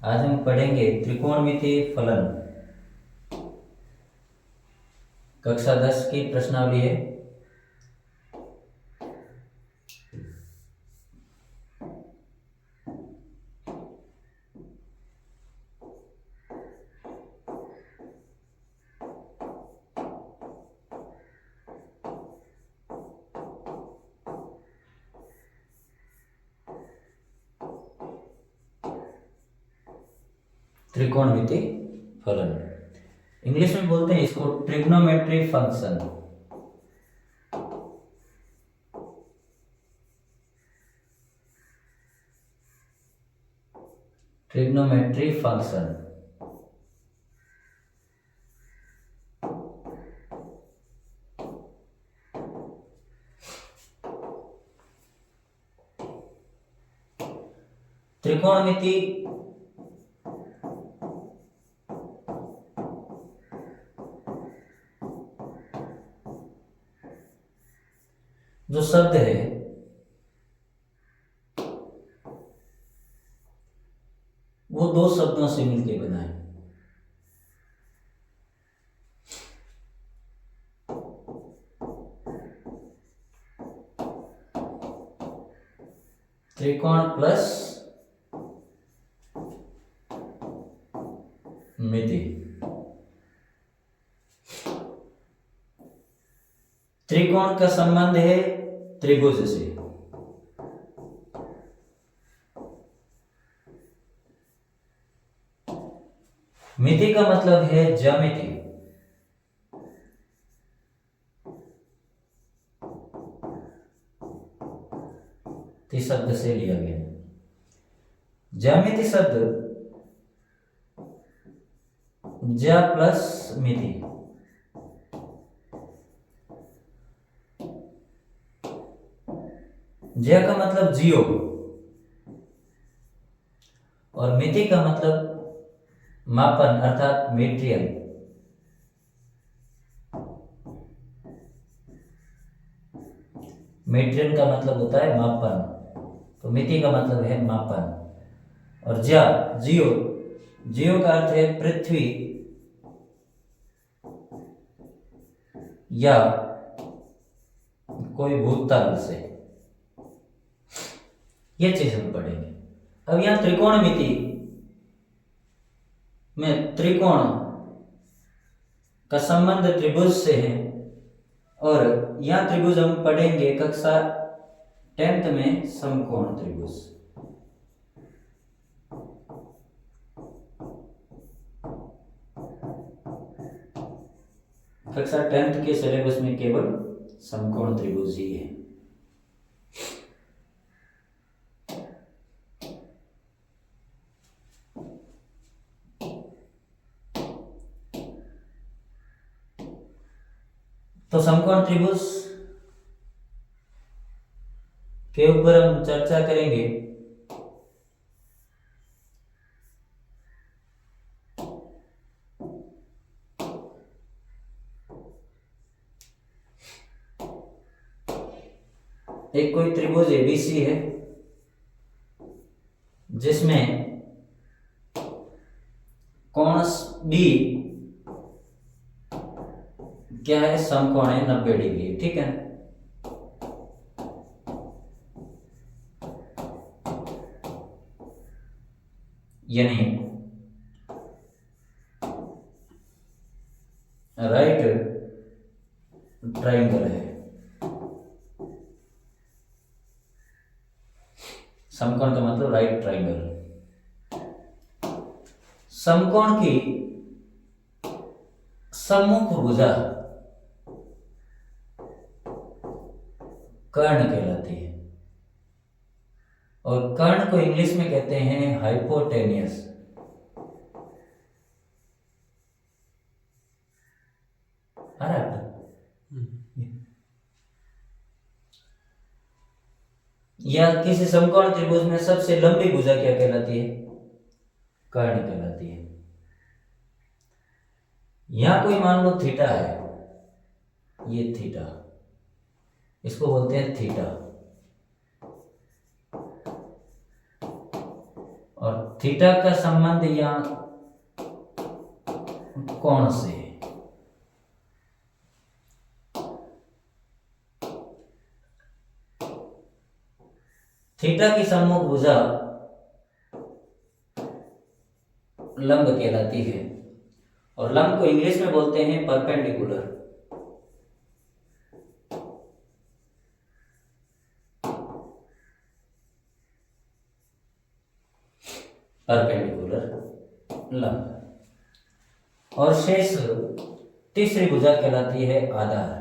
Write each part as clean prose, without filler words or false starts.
आज हम पढ़ेंगे त्रिकोणमितीय फलन। कक्षा 10 की प्रश्नावली है। त्रिकोणमितीय फलन इंग्लिश में बोलते हैं इसको ट्रिग्नोमेट्री फंक्शन। ट्रिग्नोमेट्री फंक्शन त्रिकोणमिति जो शब्द है वो दो शब्दों से मिलकर बना है। त्रिकोण प्लस मिति। त्रिकोण का संबंध है त्रिभुज से। मिति का मतलब है ज्यामिति। इस शब्द से लिया गया। ज्यामिति शब्द ज्या प्लस मिति। ज्या का मतलब जियो और मिति का मतलब मापन अर्थात मेट्रियल। मेट्रियल का मतलब होता है मापन, तो मिति का मतलब है मापन। और ज्या जियो, जियो का अर्थ है पृथ्वी या कोई भूतल से। यह चीज हम पढ़ेंगे। अब यहां त्रिकोणमिति में त्रिकोण का संबंध त्रिभुज से है और यह त्रिभुज हम पढ़ेंगे कक्षा 10th में समकोण त्रिभुज। कक्षा 10th के सिलेबस में केवल समकोण त्रिभुज ही है। तो समकोण त्रिभुज के ऊपर हम चर्चा करेंगे। एक कोई त्रिभुज एबीसी है जिसमें कोण बी क्या है, समकोण है 90 डिग्री। ठीक है, यानी राइट ट्रायंगल है। समकोण का मतलब राइट ट्रायंगल। समकोण की सम्मुख भुजा कर्ण कहलाती है और कर्ण को इंग्लिश में कहते हैं हाइपोटेनियस। आ रहा है? या किसी समकोण त्रिभुज में सबसे लंबी भुजा क्या कहलाती है? कर्ण कहलाती है। यहां कोई मान लो थीटा है, ये थीटा, इसको बोलते हैं थीटा। और थीटा का संबंध या कोण से है? थीटा की सम्मुख भुजा लंब कहलाती है और लंब को इंग्लिश में बोलते हैं परपेंडिकुलर। परपेंडिकुलर लंब। और शेष तीसरी भुजा कहलाती है आधार,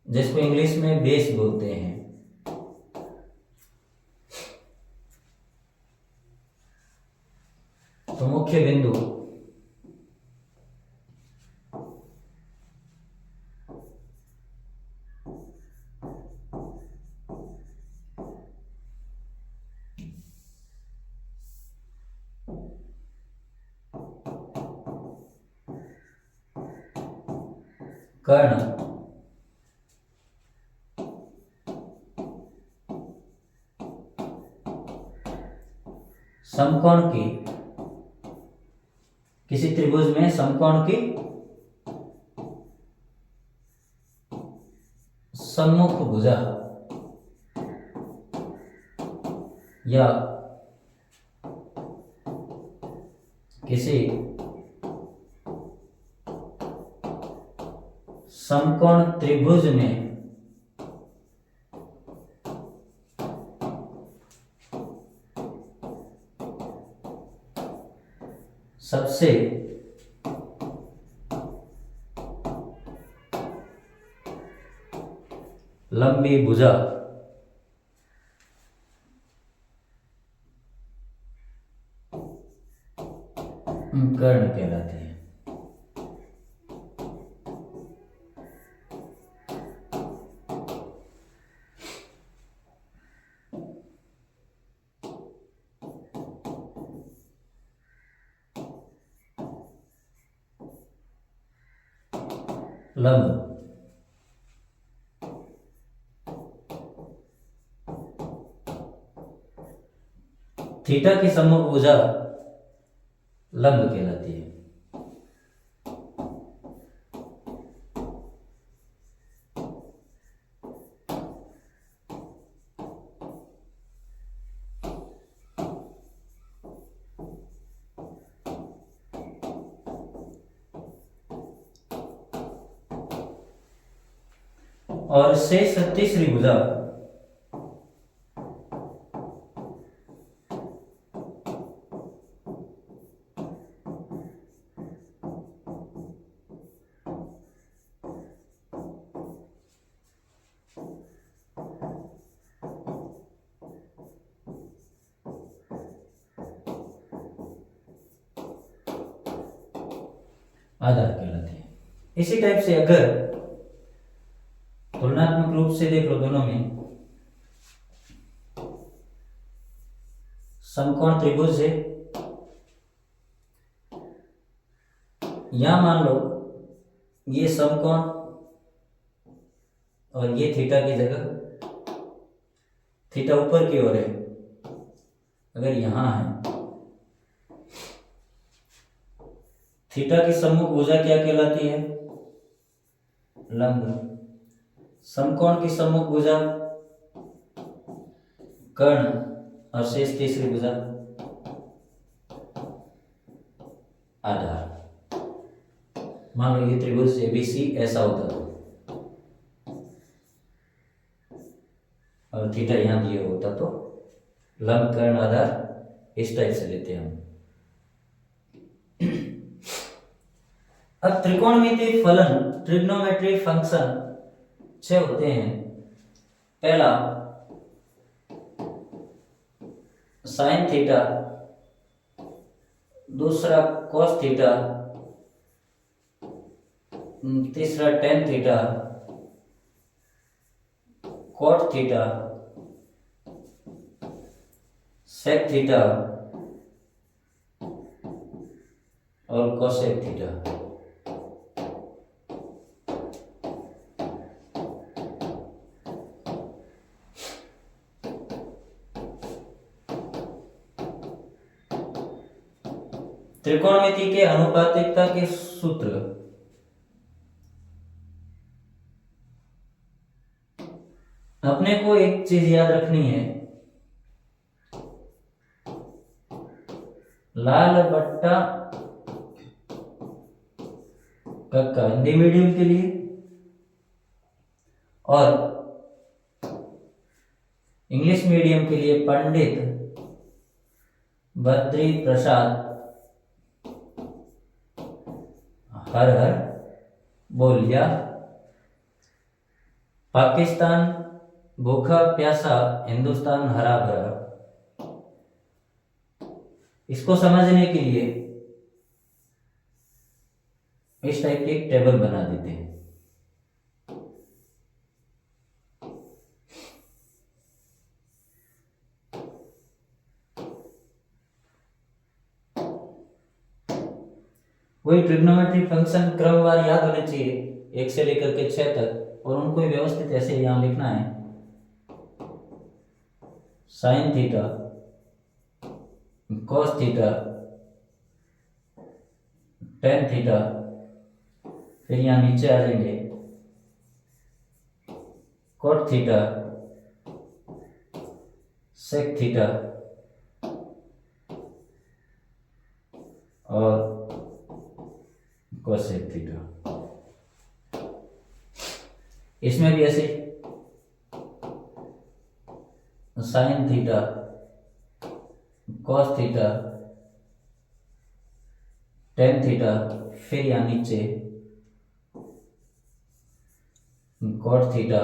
जिसको इंग्लिश में बेस बोलते हैं। तो मुख्य बिंदु कर्ण समकोण की, किसी त्रिभुज में समकोण की सम्मुख भुजा या किसी समकोण त्रिभुज में सबसे लंबी भुजा कर्ण कहलाती है। लंब थीटा की सम्मुख भुजा लंब कहलाती है। और शेष तीसरी भुजा आधार कहलाती है। इसी टाइप से अगर तुलनात्मक रूप से देख लो, दोनों में समकोण त्रिभुज है, यहां मान लो ये समकोण और ये थीटा की जगह, थीटा ऊपर की ओर है, अगर यहां है, थीटा की सम्मुख भुजा क्या कहलाती है? लंब। समकोण की सम्मुख भुजा कर्ण और शेष तीसरी भुजा आधार। मान लो ये त्रिभुज एबीसी ऐसा होता तो और थीटा यहां दिया होता तो लंब कर्ण आधार इस टाइप से लेते हैं हम। अब त्रिकोणमितीय फलन ट्रिग्नोमेट्री फंक्शन 6 होते हैं। पहला साइन थीटा, दूसरा कॉस थीटा, तीसरा tan theta, cot theta, sec theta और कोसेक थीटा। त्रिकोणमिति के अनुपातिकता के सूत्र। अपने को एक चीज याद रखनी है, लाल बट्टा कक्का हिंदी मीडियम के लिए और इंग्लिश मीडियम के लिए पंडित बद्री प्रसाद हर हर बोलिया। पाकिस्तान भूखा प्यासा, हिंदुस्तान हरा भरा। इसको समझने के लिए इस टाइप की एक टेबल बना देते हैं। वही ट्रिग्नोमेट्रिक फंक्शन क्रमवार याद होने चाहिए, 1 से लेकर के 6 तक, और उनको व्यवस्थित ऐसे यहां लिखना है। Sign theta, cos theta, tan theta, फिर यहां नीचे आ जाएंगे कॉट थीटा, सेक थीटा और कोसेक थीटा। इसमें भी ऐसे sine theta, cos theta, tan theta, फिर यहां नीचे कॉट थीटा,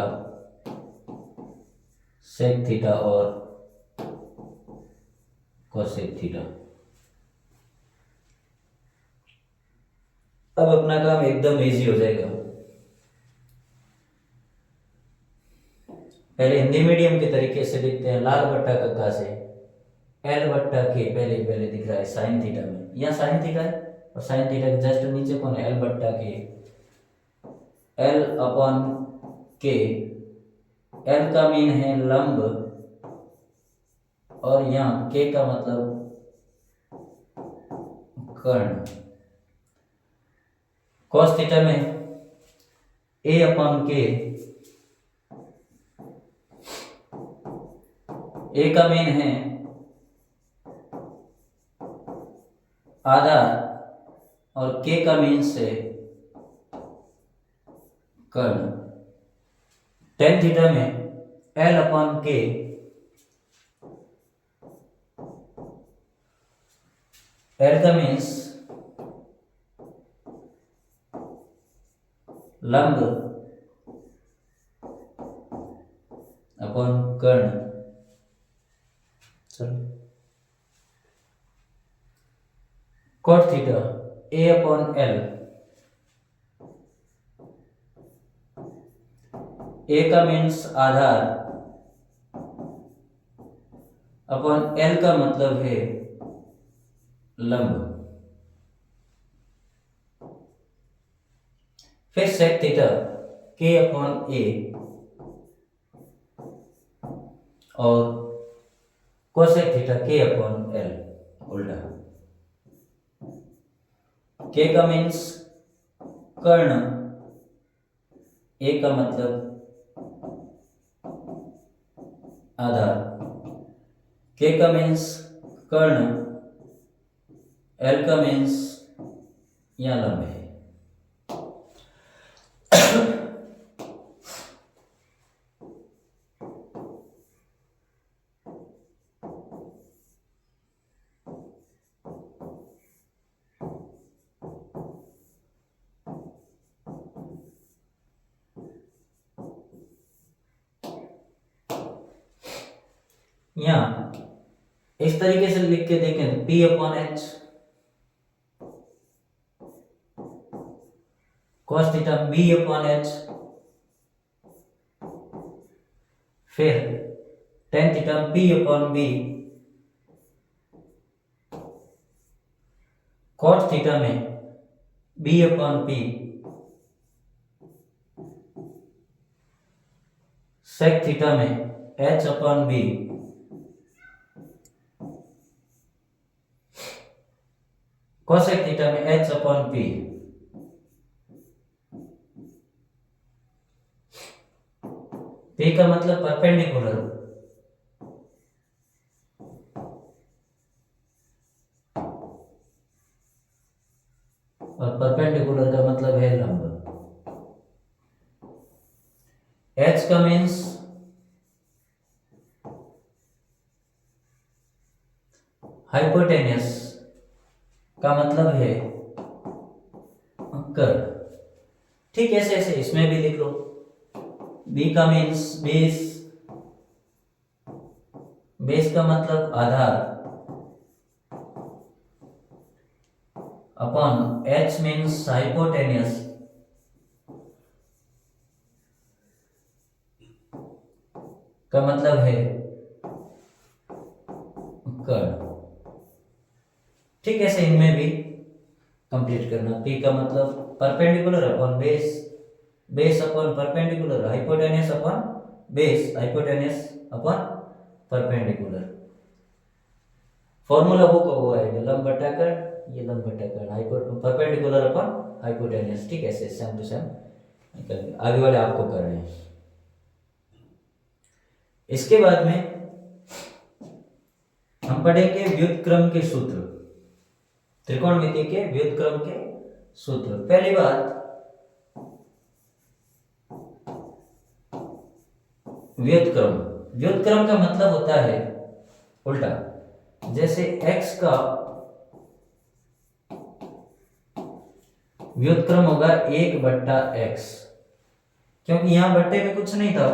सेक थीटा और कोसेक थीटा। अब अपना काम एकदम इजी हो जाएगा। पहले हिंदी मीडियम के तरीके से लिखते हैं, लाल बट्टा कक्का से एल बट्टा के, पहले पहले दिख रहा है साइन थीटा में, यहाँ साइन थीटा है और साइन थीटा के जस्ट नीचे कौन है, एल बट्टा के, एल अपॉन के। एल का मीन है लंब और यहाँ के का मतलब कर्ण। कॉस थीटा में ए अपॉन के, ए का मीन है आधार और के का मीन से कर्ण। टेन थीटा में एल अपॉन के, एल का मीन्स लंब अपॉन कर्ण। चलो कॉट थीटा ए अपॉन एल, ए का मीन्स आधार अपॉन एल का मतलब है लंब। फिर सेक थीटा के अपॉन ए और कोसेक थीटा के अपॉन एल, उल्टा। के का मीन्स कर्ण, ए का मतलब आधार, के का मीन्स कर्ण, एल का मीन्स यहां लंब है। यहां इस तरीके से लिख के देखें तो P upon H, cos theta B upon H, फिर tan theta P upon B, cot theta में B upon P, sec theta में H upon B, cosec theta में एच अपॉन पी, पी का मतलब परपेंडिकुलर, और परपेंडिकुलर का मतलब है लंब। एच का मीन्स हाइपोटेनियस, का मतलब है कर्व। ठीक ऐसे ऐसे इसमें भी लिख लो। बी का मीन्स बेस, बेस का मतलब आधार, अपॉन एच मीन्स हाइपोटेनियस, का मतलब है कर्व। ठीक ऐसे इनमें भी कंप्लीट करना। पी का मतलब perpendicular upon base, base upon perpendicular, hypotenuse upon base, hypotenuse upon perpendicular. Formula वो का वो आएगा लंब बटा कर, ये लंब बटा कर, परपेंडिकुलर अपॉन हाइपोटेनियस। ठीक है, सेम टू सेम आगे वाले आपको कर रहे हैं। इसके बाद में हम पढ़ेंगे व्युत्क्रम के सूत्र, त्रिकोणमिति के व्युत्क्रम के सूत्र। पहली बात, व्युत्क्रम, व्युत्क्रम का मतलब होता है उल्टा। जैसे x का व्युत्क्रम होगा 1/x, क्योंकि यहां बट्टे में कुछ नहीं था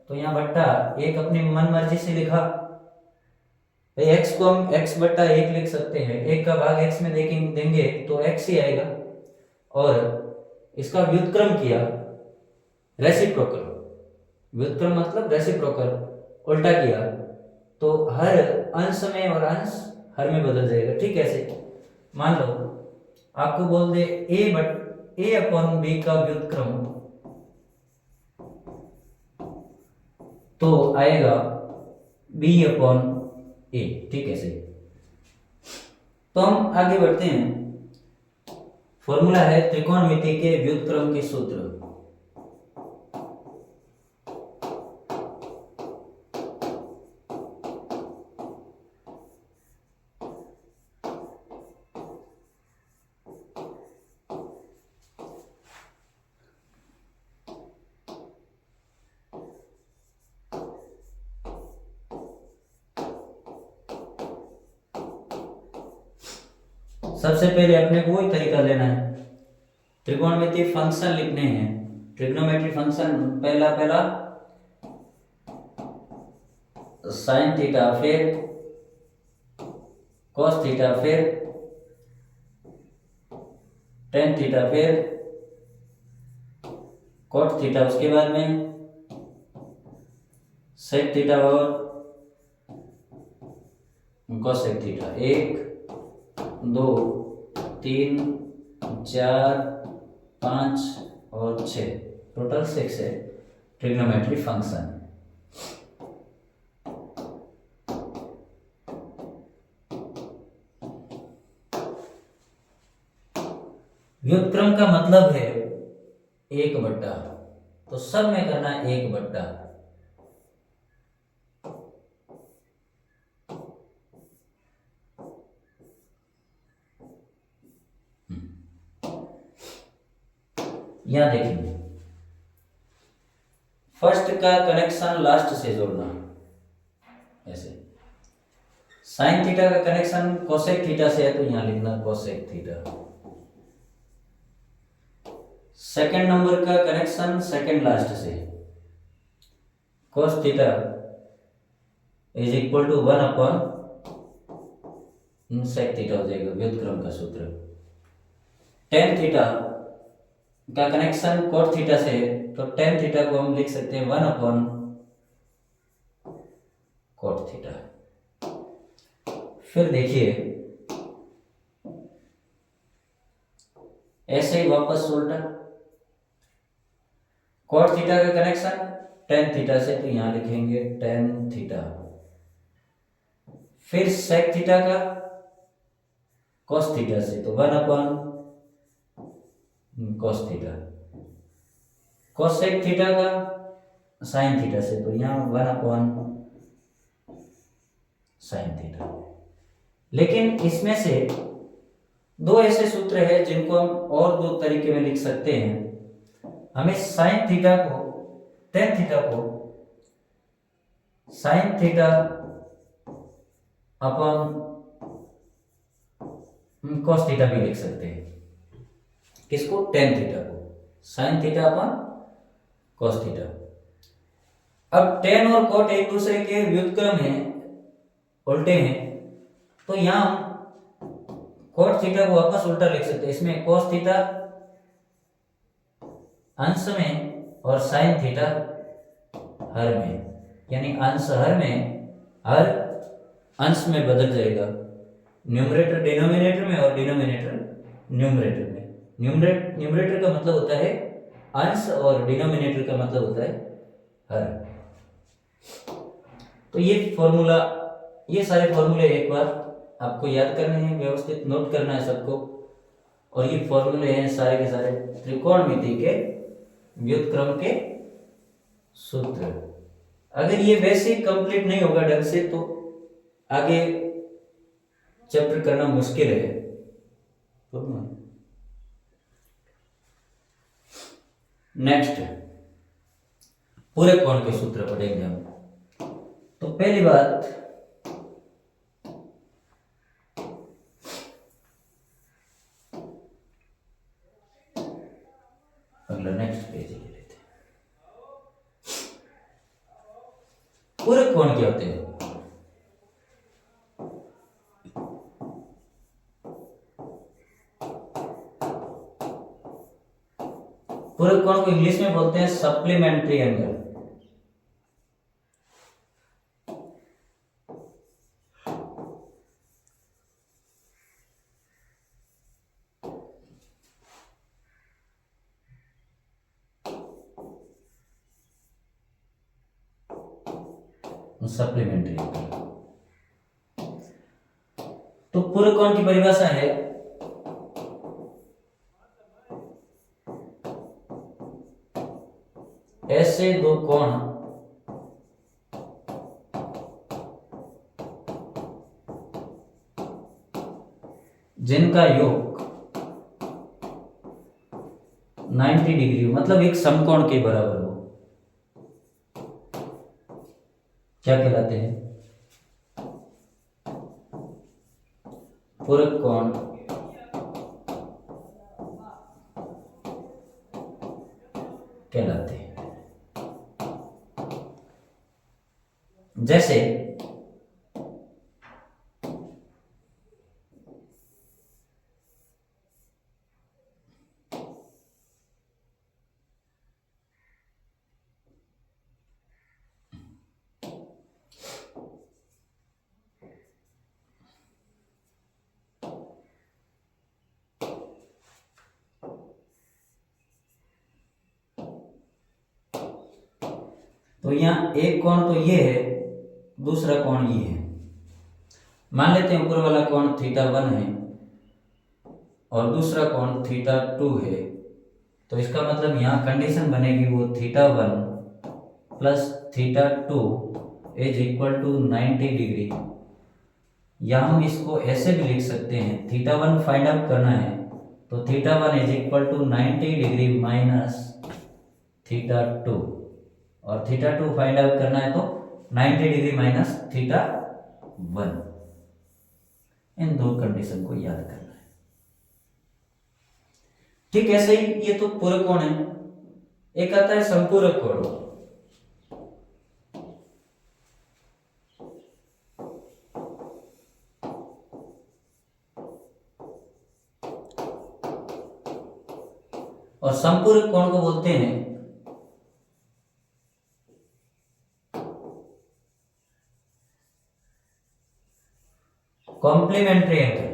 तो यहां बट्टा एक अपनी मन मर्जी से लिखा। x को हम x/1 लिख सकते हैं, 1 का भाग x में देंगे तो x ही आएगा। और इसका व्युत्क्रम किया, रेसिप्रोकल, व्युत्क्रम मतलब रेसिप्रोकल, उल्टा किया तो हर अंश में और अंश हर में बदल जाएगा। ठीक है, ऐसे मान लो आपको बोल दे a अपॉन b का व्युत्क्रम, तो आएगा b अपॉन a। ठीक है, सही। तो हम आगे बढ़ते हैं। फॉर्मूला है त्रिकोणमिति के व्युत्क्रम के सूत्र। सबसे पहले अपने को वही तरीका लेना है, त्रिकोणमिति फंक्शन लिखने हैं। ट्रिग्नोमेट्री फंक्शन, पहला साइन थीटा, फिर कॉस थीटा, फिर टेन थीटा, फिर कॉट थीटा, उसके बाद में सेक थीटा और कोसेक थीटा। 1 2 3 4 5 और 6, टोटल 6 है ट्रिग्नोमेट्री फंक्शन। व्युत्क्रम का मतलब है 1/, तो सब में करना है 1/। यहां देखेंगे फर्स्ट का कनेक्शन लास्ट से जोड़ना, ऐसे साइन थीटा का कनेक्शन कोसेक थीटा से है तो यहां लिखना कोसेक थीटा। सेकंड नंबर का कनेक्शन सेकंड लास्ट से, cos theta is equal to 1 upon sec theta हो जाएगा, व्युत्क्रम का सूत्र। टेन थीटा का कनेक्शन कोट थीटा से है तो टेन थीटा को हम लिख सकते हैं 1 अपॉन कोट थीटा। फिर देखिए ऐसे ही वापस उल्टा, कोट थीटा का कनेक्शन टेन थीटा से तो यहां लिखेंगे टेन थीटा। फिर सेक थीटा का कॉस थीटा से, तो 1 कॉस थीटा, कोसेक थीटा का साइन थीटा से, तो यहाँ 1 साइन थीटा। लेकिन इसमें से दो ऐसे सूत्र हैं जिनको हम और दो तरीके में लिख सकते हैं। हमें साइन थीटा को, टेन थीटा को साइन थीटा अपन कॉस थीटा भी लिख सकते हैं। किसको? टेन थीटा को साइन थीटा अपन कॉस थीटा। अब टेन और कॉट एक दूसरे के व्युत्क्रम हैं, उल्टे हैं, तो यहां कॉट थीटा को वापस उल्टा लिख सकते हैं। इसमें कॉस थीटा अंश में और साइन थीटा हर में, यानी अंश हर में, हर अंश में बदल जाएगा। न्यूमरेटर डिनोमिनेटर में और डिनोमिनेटर न्यूमरेटर में। न्यूमरेटर का मतलब होता है अंश और डिनोमिनेटर का मतलब होता है हर। तो ये फॉर्मूला, ये सारे फॉर्मूले एक बार आपको याद करने हैं, व्यवस्थित नोट करना है सबको। और ये फॉर्मूले हैं सारे के सारे त्रिकोणमिति के व्युत्क्रम के सूत्र। अगर ये वैसे कंप्लीट नहीं होगा ढंग से तो आगे चैप्टर करना मुश्किल है। नेक्स्ट पूरे कोण के सूत्र पढ़ेंगे हम। तो पहली बात, अगला नेक्स्ट पेज ले लेते हैं। पूरे कोण क्या होते हैं? पूरे कोण को इंग्लिश में बोलते हैं सप्लीमेंट्री एंगल। Supplementary angle. तो पूरे कोण की परिभाषा है ऐसे दो कोण जिनका योग 90 डिग्री, मतलब एक समकोण के बराबर हो, क्या कहलाते हैं? पूरक कोण कहलाते हैं। जैसे तो यहाँ एक कोण तो ये है, दूसरा कोण ये है। मान लेते हैं ऊपर वाला कोण θ1 है और दूसरा कोण θ2 है। तो इसका मतलब यहाँ कंडीशन बनेगी वो θ1 plus θ2 is equal to 90 degree. या हम इसको ऐसे भी लिख सकते हैं, θ1 फाइंड आउट करना है तो θ1 is equal to 90 degree minus θ2, और θ2 फाइंड आउट करना है तो 90 डिग्री माइनस θ1। इन दो कंडीशन को याद करना है। ठीक ऐसे ही ये तो पूरक कोण है। एक आता है संपूरक कोण। और संपूरक कोण को बोलते हैं कॉम्प्लीमेंट्री एंगल।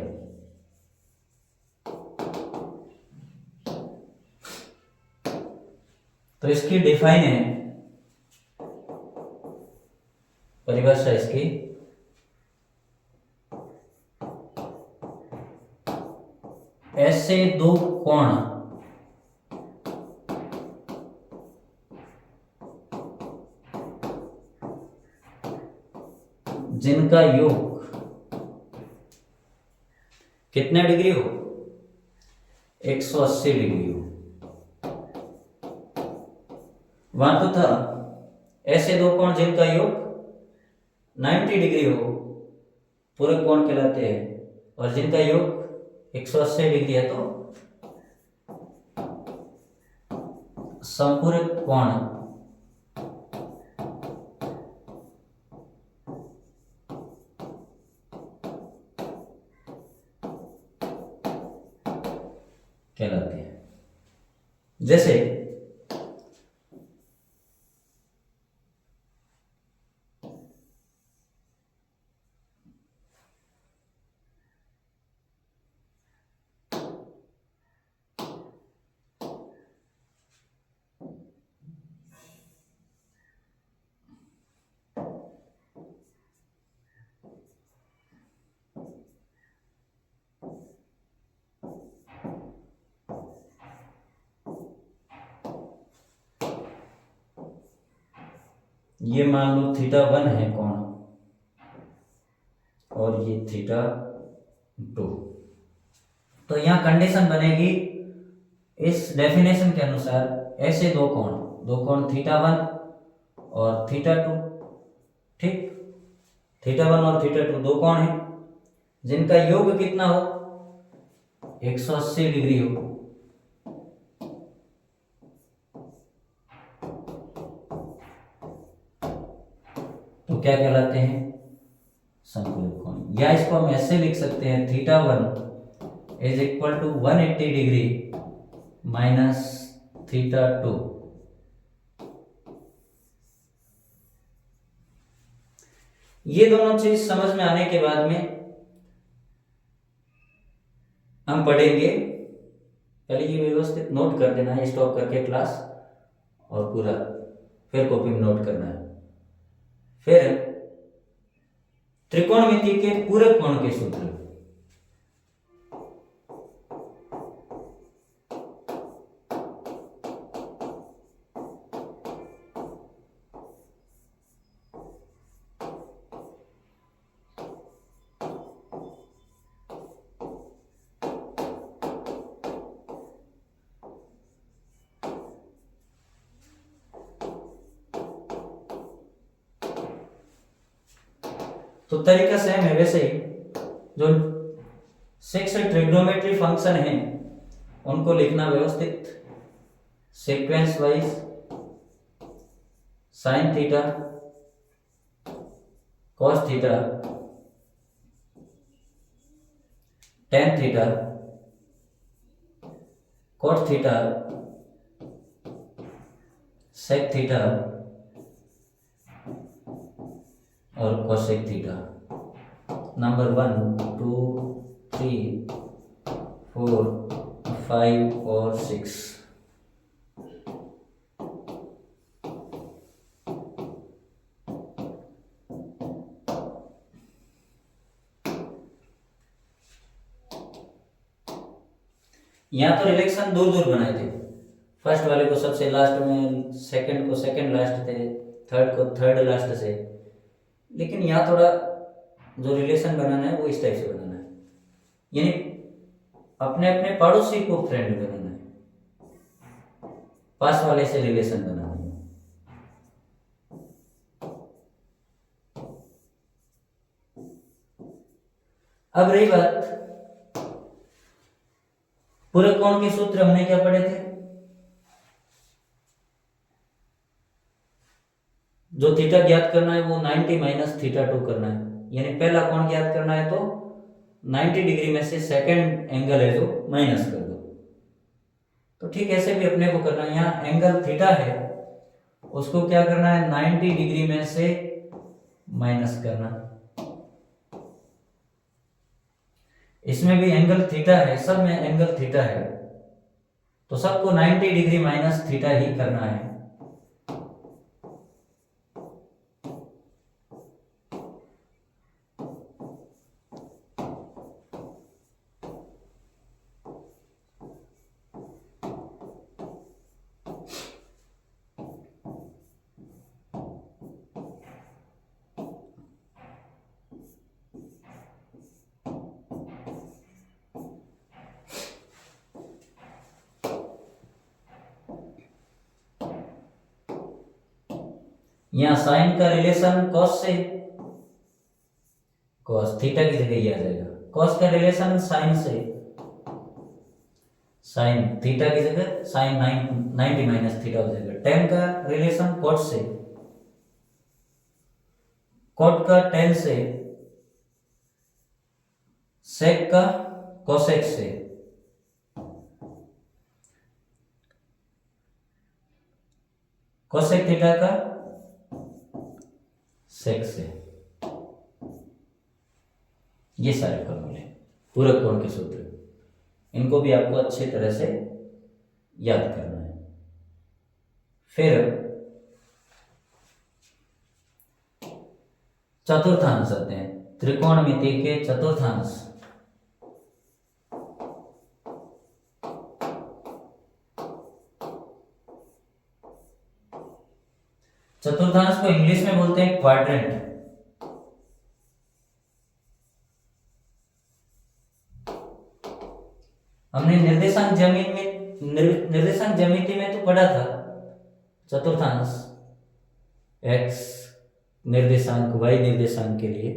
तो इसकी डिफाइन है, परिभाषा इसकी ऐसे दो कोण जिनका योग कितने डिग्री हो, 180 डिग्री हो। वहां तो था ऐसे दो कोण जिनका योग 90 डिग्री हो, पूरे कोण कहलाते हैं, और जिनका योग 180 डिग्री है तो समपूरक कोण कहलाते हैं। जैसे ये मान लो θ1 है कोण और ये θ2, तो यहां कंडीशन बनेगी इस डेफिनेशन के अनुसार, ऐसे दो कोण θ1 और θ2, ठीक। θ1 और θ2 दो कोण हैं जिनका योग कितना हो, 180 डिग्री हो। तो क्या कहलाते हैं, समपूरक कोण। या इसको हम ऐसे लिख सकते हैं, θ1 is equal to 180 degree minus θ2। ये दोनों चीज समझ में आने के बाद में हम पढ़ेंगे, पहले ये व्यवस्थित नोट कर देना है, स्टॉप करके क्लास, और पूरा फिर कॉपी में नोट करना है। फिर त्रिकोणमिति के पूरे कोण के सूत्र, तो तरीका सेम है। वैसे ही जो 6 ट्रिग्नोमेट्री फंक्शन है उनको लिखना व्यवस्थित, sequence wise, sine theta, cos theta, tan theta, cot theta, sec theta और कोसेक थीटा। नंबर 1, 2, 3, 4, 5 और 6। यहां तो रिलेक्शन दूर दूर बनाए थे, फर्स्ट वाले को सबसे लास्ट में, सेकंड को सेकंड लास्ट थे, थर्ड को थर्ड लास्ट से। लेकिन यहाँ थोड़ा जो रिलेशन बनाना है वो इस टाइप से बनाना है, यानी अपने अपने पड़ोसी को फ्रेंड बनाना है, पास वाले से रिलेशन बनाना है। अब रही बात पूरे कोण के सूत्र, हमने क्या पढ़े थे, जो थीटा ज्ञात करना है वो 90 माइनस θ2 करना है, यानी पहला कोण ज्ञात करना है तो 90 डिग्री में से सेकंड एंगल है जो माइनस कर दो। तो ठीक ऐसे भी अपने को करना है, यहाँ एंगल थीटा है उसको क्या करना है, 90 डिग्री में से माइनस करना। इसमें भी एंगल थीटा है, सब में एंगल थीटा है, तो सबको 90 डिग्री माइनस थीटा ही करना है। यहाँ साइन का रिलेशन कॉस से, कॉस थीटा की जगह ये आ जाएगा, कॉस का रिलेशन साइन से, साइन थीटा की जगह साइन 90 माइनस थीटा हो जाएगा। टेन का रिलेशन कॉट से, कॉट का टेन से, सेक का कोसेक से, कोसेक थीटा का सेक से। ये सारे फॉर्मूले पूरक कोण के सूत्र, इनको भी आपको अच्छी तरह से याद करना है। फिर चतुर्थांश आते हैं, त्रिकोणमिति के चतुर्थांश। चतुर्थांश को इंग्लिश में बोलते हैं क्वाड्रेंट। हमने निर्देशांक ज्यामिति में तो पढ़ा था चतुर्थांश, एक्स निर्देशांक वाई निर्देशांक के लिए,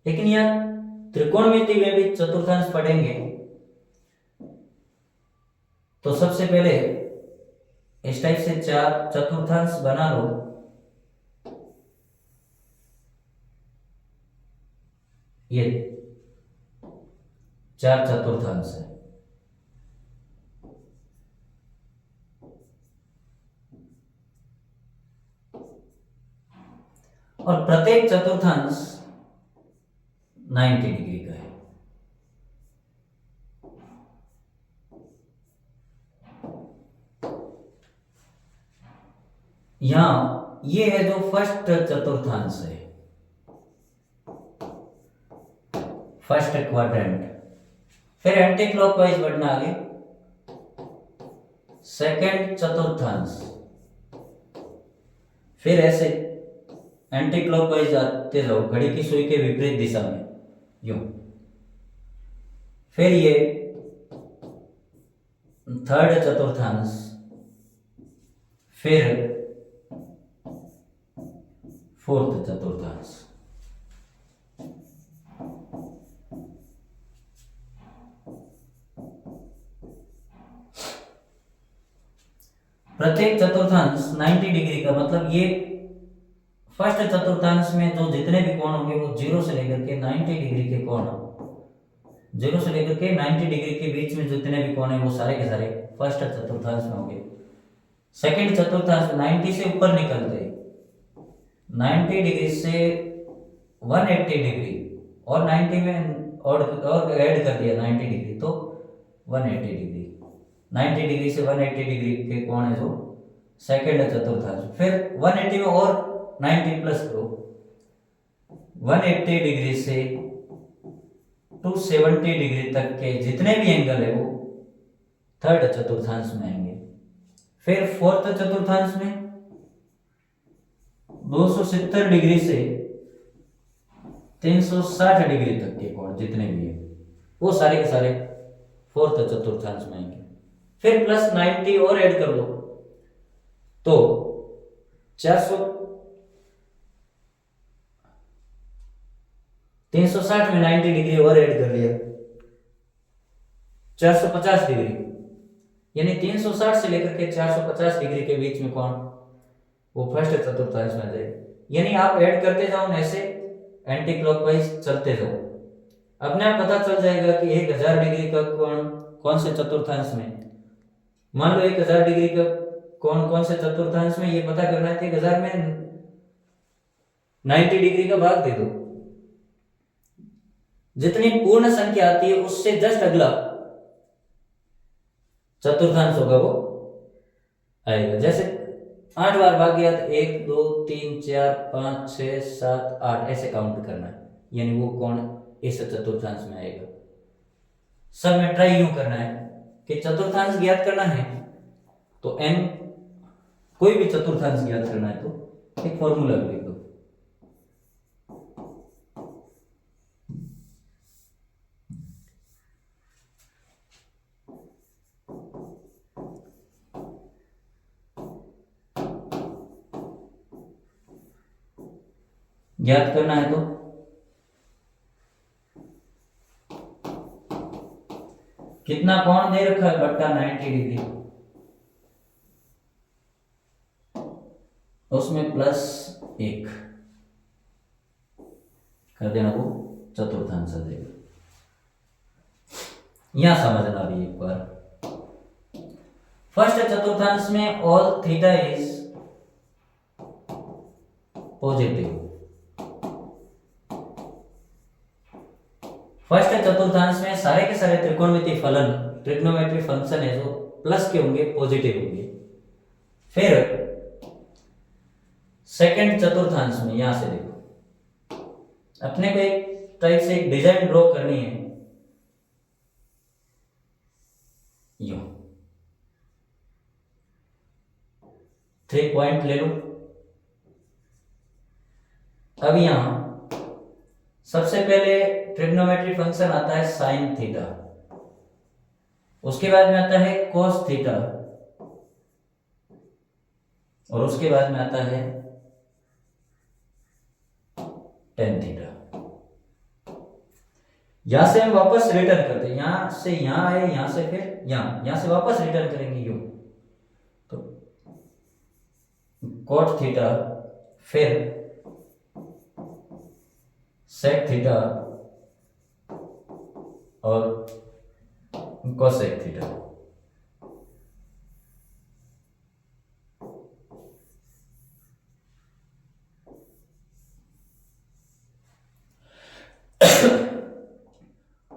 लेकिन यहाँ त्रिकोणमिति में भी चतुर्थांश पढ़ेंगे। तो सबसे पहले इस टाइप से चार चतुर्थांश बना लो। ये चार चतुर्थांश है, और प्रत्येक चतुर्थांश 90 डिग्री का है। यहां ये है जो फर्स्ट चतुर्थांश है, फर्स्ट क्वाड्रेंट। फिर एंटी क्लॉकवाइज बढ़ना आगे, सेकंड चतुर्थांश, फिर ऐसे एंटी क्लॉकवाइज आते जाओ घड़ी की सुई के विपरीत दिशा में, यूं। फिर ये थर्ड चतुर्थांश, फिर फोर्थ चतुर्थांश। प्रत्येक चतुर्थांश 90 डिग्री का, मतलब ये फर्स्ट चतुर्थांश में जो जितने भी कोण होंगे वो 0 से लेकर के 90 डिग्री के कोण, 0 से लेकर के 90 डिग्री के बीच में जितने भी कोण है वो सारे के सारे फर्स्ट चतुर्थांश में होंगे। सेकंड चतुर्थांश 90 से ऊपर निकलते, 90 डिग्री से 180 डिग्री और 90 में और ऐड कर दिया 90 डिग्री तो 180 डिग्री, 90 डिग्री से 180 डिग्री के कोण है जो सेकंड चतुर्थांश। फिर 180 में और 90 प्लस करो, 180 डिग्री से 270 डिग्री तक के जितने भी एंगल है वो थर्ड चतुर्थांश में आएंगे। फिर फोर्थ चतुर्थांश में 270 डिग्री से 360 डिग्री तक के कोण जितने भी है वो सारे के सारे फोर्थ चतुर्थांश में आएंगे। फिर प्लस 90 और ऐड कर लो तो 360 में 90 डिग्री और ऐड कर लिया 450 डिग्री, यानी 360 से लेकर के 450 डिग्री के बीच में कौन, वो फर्स्ट चतुर्थांश में आ जाएगा। यानी आप ऐड करते जाओ, ऐसे एंटी क्लॉकवाइज चलते जाओ, अपने आप पता चल जाएगा कि 1000 डिग्री का कोण कौन से चतुर्थांश में। मान लो 1000 डिग्री का कोण कौन से चतुर्थांश में, ये पता करना है तो 1000 में 90 डिग्री का भाग दे दो, जितनी पूर्ण संख्या आती है उससे जस्ट अगला चतुर्थांश होगा वो आएगा। जैसे 8 बार भाग गया तो 1 2 3 4 5 6 7 8 ऐसे काउंट करना है, यानी वो कोण इस चतुर्थांश में आएगा। सब में ट्राई यूं करना है कि चतुर्थांश ज्ञात करना है तो n, कोई भी चतुर्थांश ज्ञात करना है तो एक फॉर्मूला लिख दो। ज्ञात करना है तो कितना कोण दे रखा है, बट्टा 90 डिग्री, उसमें +1 कर देना, वो चतुर्थांश आ जाएगा। यहां समझना भी एक बार, फर्स्ट चतुर्थांश में all theta is positive. First चतुर्थांश में सारे के सारे त्रिकोणमितीय फलन, ट्रिग्नोमेट्री फंक्शन है जो प्लस के होंगे, पॉजिटिव होंगे। फिर सेकंड चतुर्थांश में यहां से देखो, अपने को एक टाइप से एक डिजाइन ड्रॉ करनी है, यूं 3 पॉइंट ले लो। अब यहां सबसे पहले ट्रिग्नोमेट्री फंक्शन आता है साइन थीटा, उसके बाद में आता है कोस थीटा, और उसके बाद में आता है टेन थीटा। यहां से हम वापस रिटर्न करते हैं, यहां से यहां आए, यहां से फिर यहां से वापस रिटर्न करेंगे यूं, तो कोट थीटा, फिर सेक थीटा और कोसेक थीटा।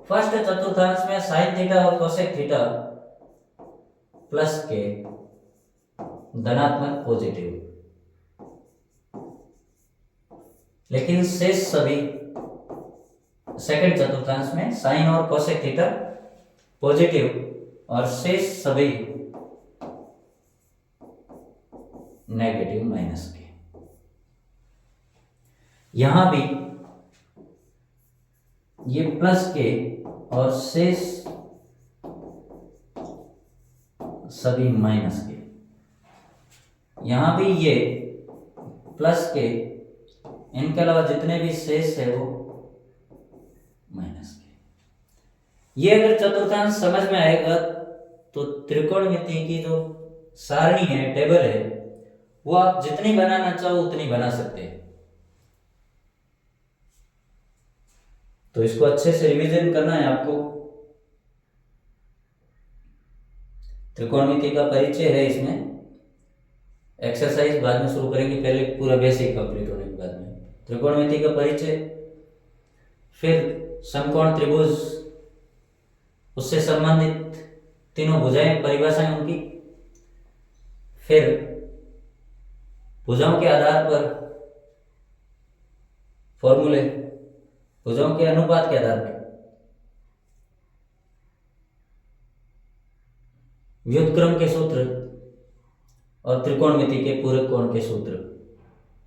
फर्स्ट चतुर्थांश में साइन थीटा और कोसेक थीटा प्लस के धनात्मक पॉजिटिव, लेकिन शेष सभी सेकंड चतुर्थांश में साइन और कोसेक थीटा पॉजिटिव और शेष सभी नेगेटिव माइनस के। यहां भी ये प्लस के और शेष सभी माइनस के। यहां भी ये प्लस के, इनके अलावा जितने भी शेष है वो माइनस के। ये अगर चतुर्थांश समझ में आएगा तो त्रिकोणमिति की जो सारणी है, टेबल है, वो आप जितनी बनाना चाहो उतनी बना सकते हैं। तो इसको अच्छे से रिवीजन करना है आपको। त्रिकोणमिति का परिचय है इसमें, एक्सरसाइज बाद में शुरू करेंगे, पहले पूरा बेसिक कंप्लीट होने के बाद में त्रिकोणमिति का परिचय, फिर समकोण त्रिभुज, उससे संबंधित तीनों भुजाएं, परिभाषाएं उनकी, फिर भुजाओं के आधार पर फॉर्मूले, भुजाओं के अनुपात के आधार पर व्युत्क्रम के सूत्र और त्रिकोणमिति के पूरक कोण के सूत्र,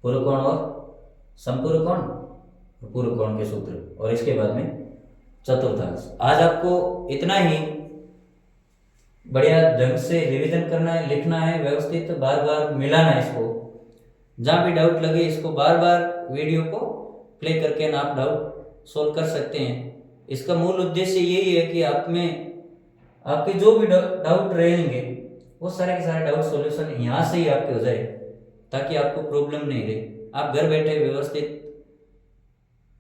पूरक कोण और समपूरक कोण, पूरक कोण के सूत्र, और इसके बाद में चतुर्थांश। आज आपको इतना ही बढ़िया ढंग से रिवीजन करना है, लिखना है व्यवस्थित, बार बार मिलाना है इसको। जहां भी डाउट लगे इसको बार बार वीडियो को प्ले करके आप डाउट सोल्व कर सकते हैं। इसका मूल उद्देश्य यही है कि आप में आपके जो भी डाउट रहेंगे वो सारे के सारे डाउट सॉल्यूशन यहाँ से ही आपके हो जाए, ताकि आपको प्रॉब्लम नहीं रहे, आप घर बैठे व्यवस्थित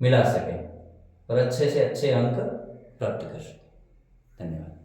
मिला सकें और अच्छे से अच्छे अंक प्राप्त कर सकें। धन्यवाद।